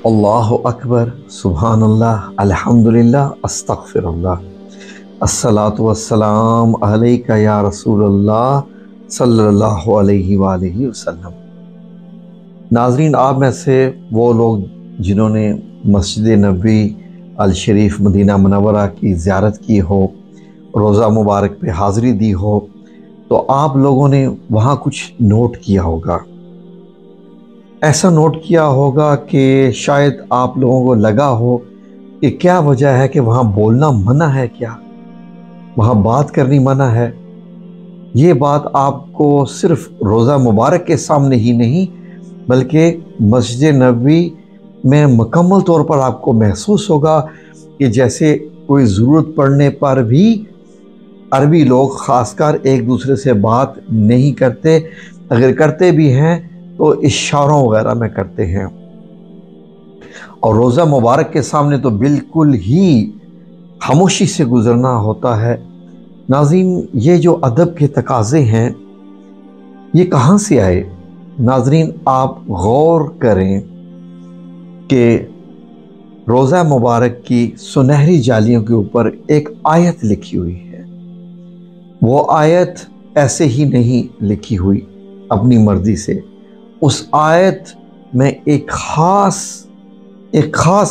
اللہ اکبر، سبحان اللہ، الحمدللہ، استغفر اللہ، الصلاۃ والسلام علیکہ یا رسول اللہ صلی اللہ علیہ وآلہ وسلم۔ ناظرین، آپ میں سے وہ لوگ جنہوں نے مسجد نبوی الشریف مدینہ منورہ کی زیارت کی ہو، روزہ مبارک پہ حاضری دی ہو، تو آپ لوگوں نے وہاں کچھ نوٹ کیا ہوگا۔ ایسا نوٹ کیا ہوگا کہ شاید آپ لوگوں کو لگا ہو کہ کیا وجہ ہے کہ وہاں بولنا منع ہے، کیا وہاں بات کرنی منع ہے۔ یہ بات آپ کو صرف روزہ مبارک کے سامنے ہی نہیں بلکہ مسجد نبوی میں مکمل طور پر آپ کو محسوس ہوگا کہ جیسے کوئی ضرورت پڑنے پر بھی عربی لوگ خاص کر ایک دوسرے سے بات نہیں کرتے، اگر کرتے بھی ہیں تو اشاروں وغیرہ میں کرتے ہیں، اور روزہ مبارک کے سامنے تو بالکل ہی خاموشی سے گزرنا ہوتا ہے۔ ناظرین، یہ جو ادب کے تقاضے ہیں یہ کہاں سے آئے؟ ناظرین، آپ غور کریں کہ روزہ مبارک کی سنہری جالیوں کے اوپر ایک آیت لکھی ہوئی ہے۔ وہ آیت ایسے ہی نہیں لکھی ہوئی اپنی مرضی سے، اس آیت میں ایک خاص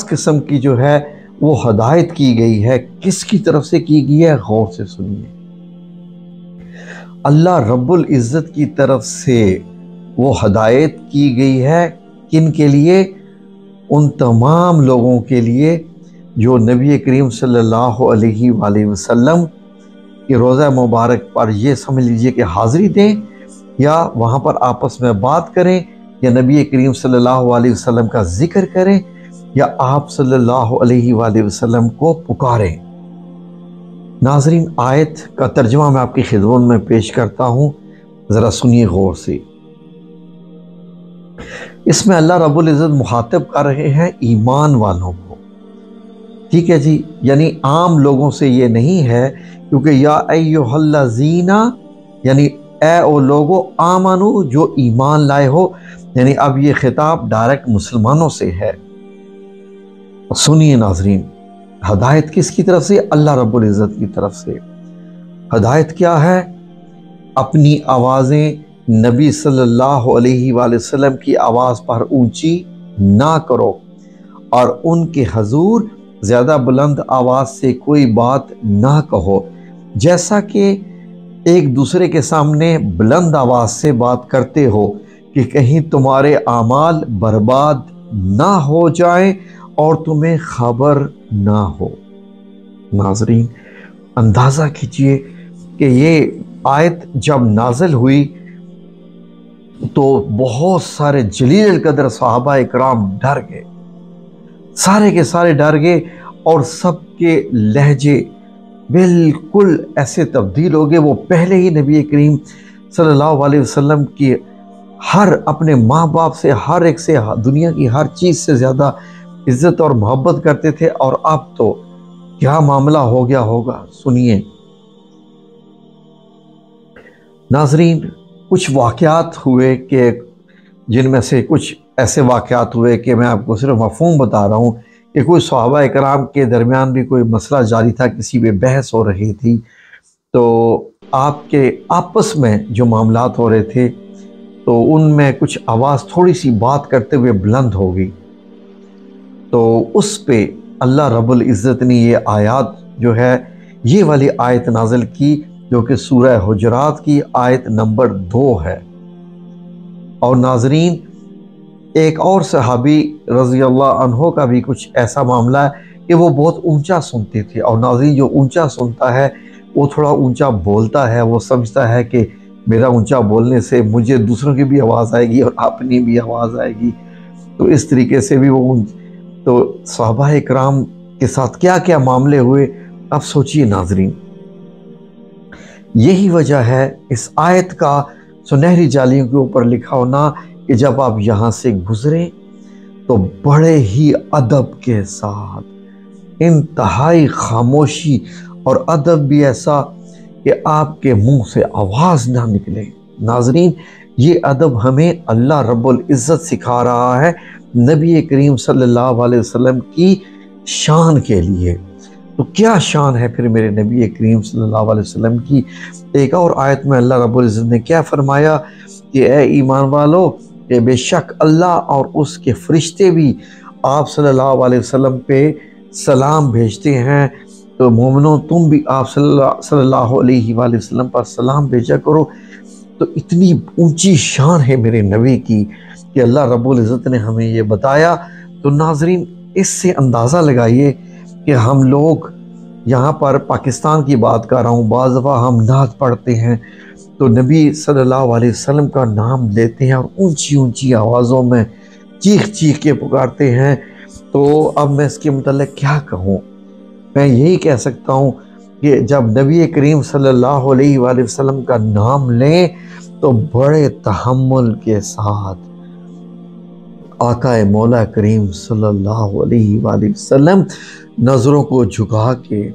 قسم کی جو ہے وہ ہدایت کی گئی ہے۔ کس کی طرف سے کی گئی ہے؟ غور سے سنیے۔ اللہ رب العزت کی طرف سے وہ ہدایت کی گئی ہے۔ کن کے لیے؟ ان تمام لوگوں کے لیے جو نبی کریم صلی اللہ علیہ وآلہ وسلم کی روزہ مبارک پر یہ سمجھ لیجئے کہ حاضری دیں، یا وہاں پر آپس میں بات کریں، یا نبی کریم صلی اللہ علیہ وسلم کا ذکر کریں، یا آپ صلی اللہ علیہ وآلہ وسلم کو پکاریں۔ ناظرین، آیت کا ترجمہ میں آپ کی خدمت میں پیش کرتا ہوں، ذرا سنیے غور سے۔ اس میں اللہ رب العزت مخاطب کر رہے ہیں ایمان والوں کو، ٹھیک ہے جی، یعنی عام لوگوں سے یہ نہیں ہے، کیونکہ یا ایھا الذین، یعنی اے او لوگو آمنو، جو ایمان لائے ہو، یعنی اب یہ خطاب ڈائریکٹ مسلمانوں سے ہے۔ سنیے ناظرین، ہدایت کس کی طرف سے؟ اللہ رب العزت کی طرف سے۔ ہدایت کیا ہے؟ اپنی آوازیں نبی صلی اللہ علیہ وآلہ وسلم کی آواز پر اونچی نہ کرو، اور ان کے حضور زیادہ بلند آواز سے کوئی بات نہ کہو، جیسا کہ ایک دوسرے کے سامنے بلند آواز سے بات کرتے ہو کہ کہیں تمہارے اعمال برباد نہ ہو جائیں اور تمہیں خبر نہ ہو۔ ناظرین، اندازہ کیجئے کہ یہ آیت جب نازل ہوئی تو بہت سارے جلیل القدر صحابہ اکرام ڈر گئے، سارے کے سارے ڈر گئے، اور سب کے لہجے بالکل ایسے تبدیل ہو گئے۔ وہ پہلے ہی نبی کریم صلی اللہ علیہ وسلم کی اپنے ماں باپ سے، ہر ایک سے، دنیا کی ہر چیز سے زیادہ عزت اور محبت کرتے تھے، اور اب تو کیا معاملہ ہو گیا ہوگا، سنیے۔ ناظرین، کچھ واقعات ہوئے کہ جن میں سے کچھ ایسے واقعات ہوئے کہ میں آپ کو صرف مفہوم بتا رہا ہوں کہ کوئی صحابہ اکرام کے درمیان بھی کوئی مسئلہ جاری تھا، کسی پہ بحث ہو رہی تھی، تو آپ کے آپس میں جو معاملات ہو رہے تھے تو ان میں کچھ آواز تھوڑی سی بات کرتے ہوئے بلند ہو گئی، تو اس پہ اللہ رب العزت نے یہ آیات جو ہے، یہ والی آیت نازل کی، جو کہ سورہ حجرات کی آیت نمبر 2 ہے۔ اور ناظرین، ایک اور صحابی رضی اللہ عنہ کا بھی کچھ ایسا معاملہ ہے کہ وہ بہت اونچا سنتے تھے، اور ناظرین، جو اونچا سنتا ہے وہ تھوڑا اونچا بولتا ہے، وہ سمجھتا ہے کہ میرا اونچا بولنے سے مجھے دوسروں کی بھی آواز آئے گی اور اپنی بھی آواز آئے گی، تو اس طریقے سے بھی وہ تو صحابہ اکرام کے ساتھ کیا کیا معاملے ہوئے، اب سوچئے ناظرین۔ یہی وجہ ہے اس آیت کا سنہری جالیوں کے اوپر لکھا ہونا کہ جب آپ یہاں سے گزریں تو بڑے ہی ادب کے ساتھ، انتہائی خاموشی اور ادب بھی ایسا کہ آپ کے منہ سے آواز نہ نکلے۔ ناظرین، یہ ادب ہمیں اللہ رب العزت سکھا رہا ہے نبی کریم صلی اللہ علیہ وسلم کی شان کے لیے۔ تو کیا شان ہے پھر میرے نبی کریم صلی اللہ علیہ وسلم کی؟ ایک اور آیت میں اللہ رب العزت نے کیا فرمایا کہ اے ایمان والو کہ بے شک اللہ اور اس کے فرشتے بھی آپ صلی اللہ علیہ وسلم پہ سلام بھیجتے ہیں، تو مومنوں تم بھی آپ صلی اللہ علیہ وآلہ وسلم پر سلام بھیجا کرو۔ تو اتنی اونچی شان ہے میرے نبی کی کہ اللہ رب العزت نے ہمیں یہ بتایا۔ تو ناظرین اس سے اندازہ لگائیے کہ ہم لوگ یہاں پر پاکستان کی بات کر رہا ہوں، بعض دفعہ ہم نعت پڑھتے ہیں تو نبی صلی اللہ علیہ وسلم کا نام لیتے ہیں اور اونچی اونچی آوازوں میں چیخ چیخ کے پکارتے ہیں۔ تو اب میں اس کے متعلق کیا کہوں؟ میں یہی کہہ سکتا ہوں کہ جب نبی کریم صلی اللہ علیہ وآلہ وسلم کا نام لیں تو بڑے تحمل کے ساتھ آقا مولا کریم صلی اللہ علیہ وآلہ وسلم نظروں کو جھکا کے،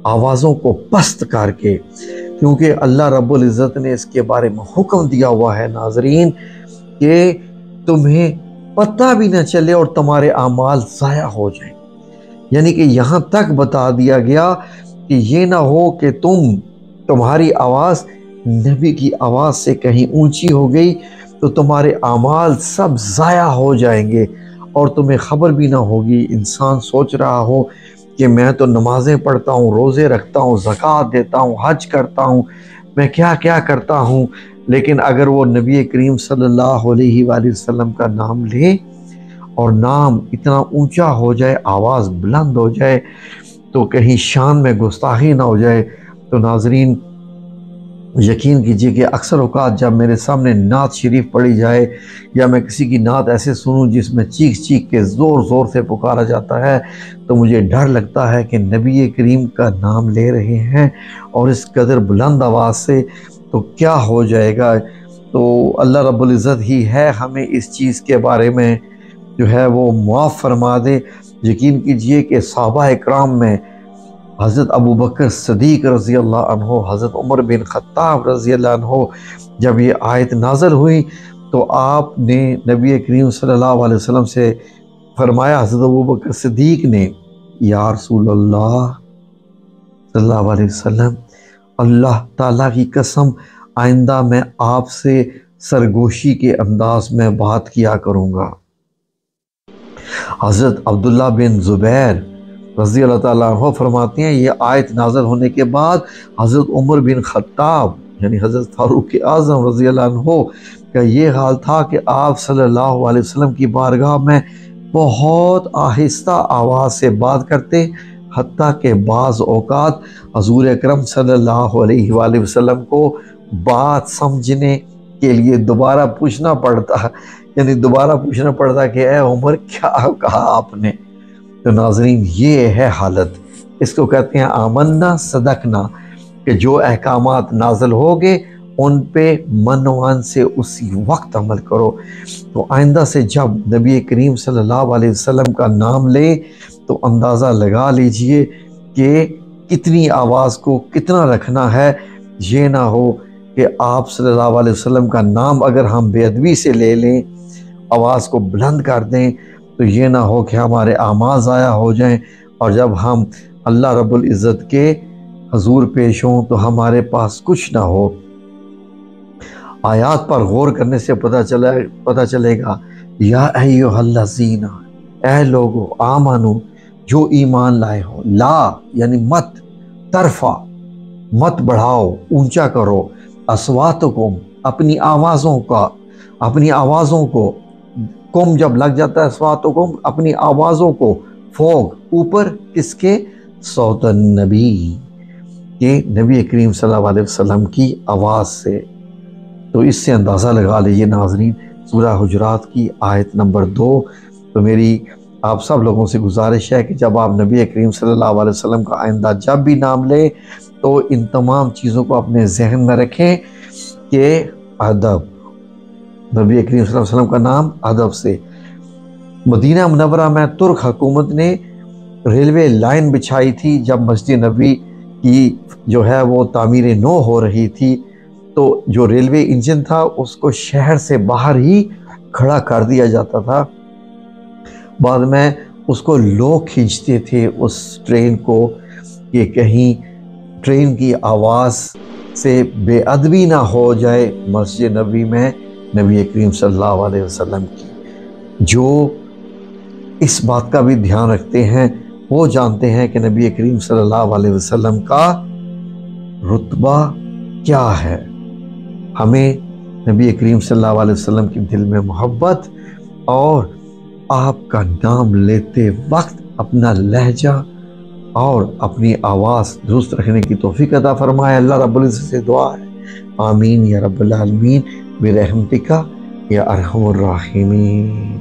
آوازوں کو پست کر کے، کیونکہ اللہ رب العزت نے اس کے بارے میں حکم دیا ہوا ہے ناظرین کہ تمہیں پتہ بھی نہ چلے اور تمہارے اعمال ضائع ہو جائیں۔ یعنی کہ یہاں تک بتا دیا گیا کہ یہ نہ ہو کہ تمہاری آواز نبی کی آواز سے کہیں اونچی ہو گئی تو تمہارے اعمال سب ضائع ہو جائیں گے اور تمہیں خبر بھی نہ ہوگی۔ انسان سوچ رہا ہو کہ میں تو نمازیں پڑھتا ہوں، روزے رکھتا ہوں، زکوٰۃ دیتا ہوں، حج کرتا ہوں، میں کیا کیا کرتا ہوں، لیکن اگر وہ نبی کریم صلی اللہ علیہ وآلہ وسلم کا نام لے اور نام اتنا اونچا ہو جائے، آواز بلند ہو جائے تو کہیں شان میں گستاخی نہ ہو جائے۔ تو ناظرین یقین کیجئے کہ اکثر اوقات جب میرے سامنے نعت شریف پڑھی جائے یا میں کسی کی نعت ایسے سنوں جس میں چیخ چیخ کے زور زور سے پکارا جاتا ہے تو مجھے ڈر لگتا ہے کہ نبی کریم کا نام لے رہے ہیں اور اس قدر بلند آواز سے، تو کیا ہو جائے گا۔ تو اللہ رب العزت ہی ہے ہمیں اس چیز کے بارے میں جو ہے وہ معاف فرما دے۔ یقین کیجئے کہ صحابہ اکرام میں حضرت ابو بکر صدیق رضی اللہ عنہ، حضرت عمر بن خطاب رضی اللہ عنہ، جب یہ آیت نازل ہوئی تو آپ نے نبی کریم صلی اللہ علیہ وسلم سے فرمایا، حضرت ابو بکر صدیق نے، یا رسول اللہ صلی اللہ علیہ وسلم، اللہ تعالیٰ کی قسم آئندہ میں آپ سے سرگوشی کے انداز میں بات کیا کروں گا۔ حضرت عبداللہ بن زبیر رضی اللہ تعالیٰ عنہ فرماتے ہیں، یہ آیت نازل ہونے کے بعد حضرت عمر بن خطاب یعنی حضرت فاروق اعظم رضی اللہ عنہ کا یہ حال تھا کہ آپ صلی اللہ علیہ وسلم کی بارگاہ میں بہت آہستہ آواز سے بات کرتے، حتیٰ کہ بعض اوقات حضور اکرم صلی اللہ علیہ وآلہ وسلم کو بات سمجھنے کے لیے دوبارہ پوچھنا پڑتا، کہ اے عمر کیا کہا آپ نے۔ تو ناظرین یہ ہے حالت، اس کو کہتے ہیں آمنا صدقنا، کہ جو احکامات نازل ہوگے ان پہ من وان سے اسی وقت عمل کرو۔ تو آئندہ سے جب نبی کریم صلی اللہ علیہ وسلم کا نام لے تو اندازہ لگا لیجئے کہ کتنی آواز کو کتنا رکھنا ہے۔ یہ نہ ہو کہ آپ صلی اللہ علیہ وسلم کا نام اگر ہم بے ادبی سے لے لیں، آواز کو بلند کر دیں، تو یہ نہ ہو کہ ہمارے اعمال ضائع ہو جائیں اور جب ہم اللہ رب العزت کے حضور پیش ہوں تو ہمارے پاس کچھ نہ ہو۔ آیات پر غور کرنے سے پتہ چلے گا، یا ایھا الذین، اے لوگو، آمنو، جو ایمان لائے ہو، لا یعنی مت، ترفع مت بڑھاؤ، اونچا کرو، اصواتکم اپنی آوازوں کو، کم جب لگ جاتا ہے اصواتکم اپنی آوازوں کو، فوق اوپر کس کے؟ صوت النبی، کہ نبی کریم صلی اللہ علیہ وسلم کی آواز سے۔ تو اس سے اندازہ لگا لیجیے ناظرین، سورہ حجرات کی آیت نمبر 2۔ تو میری آپ سب لوگوں سے گزارش ہے کہ جب آپ نبی کریم صلی اللہ علیہ وسلم کا آئندہ جب بھی نام لیں تو ان تمام چیزوں کو اپنے ذہن میں رکھیں کہ ادب، نبی کریم صلی اللہ علیہ وسلم کا نام ادب سے۔ مدینہ منورہ میں ترک حکومت نے ریلوے لائن بچھائی تھی جب مسجد نبی کی جو ہے وہ تعمیر نو ہو رہی تھی، تو جو ریلوے انجن تھا اس کو شہر سے باہر ہی کھڑا کر دیا جاتا تھا، بعد میں اس کو لوگ کھینچتے تھے اس ٹرین کو کہ کہیں ٹرین کی آواز سے بے ادبی نہ ہو جائے مسجد نبی میں نبی کریم صلی اللہ علیہ وسلم کی۔ جو اس بات کا بھی دھیان رکھتے ہیں وہ جانتے ہیں کہ نبی کریم صلی اللہ علیہ وسلم کا رتبہ کیا ہے۔ ہمیں نبی کریم صلی اللہ علیہ وسلم کی دل میں محبت اور آپ کا نام لیتے وقت اپنا لہجہ اور اپنی آواز درست رکھنے کی توفیق عطا فرمائے۔ اللہ رب العزت سے دعا ہے، آمین یا رب العالمین برحمتک یا ارحم الراحمین۔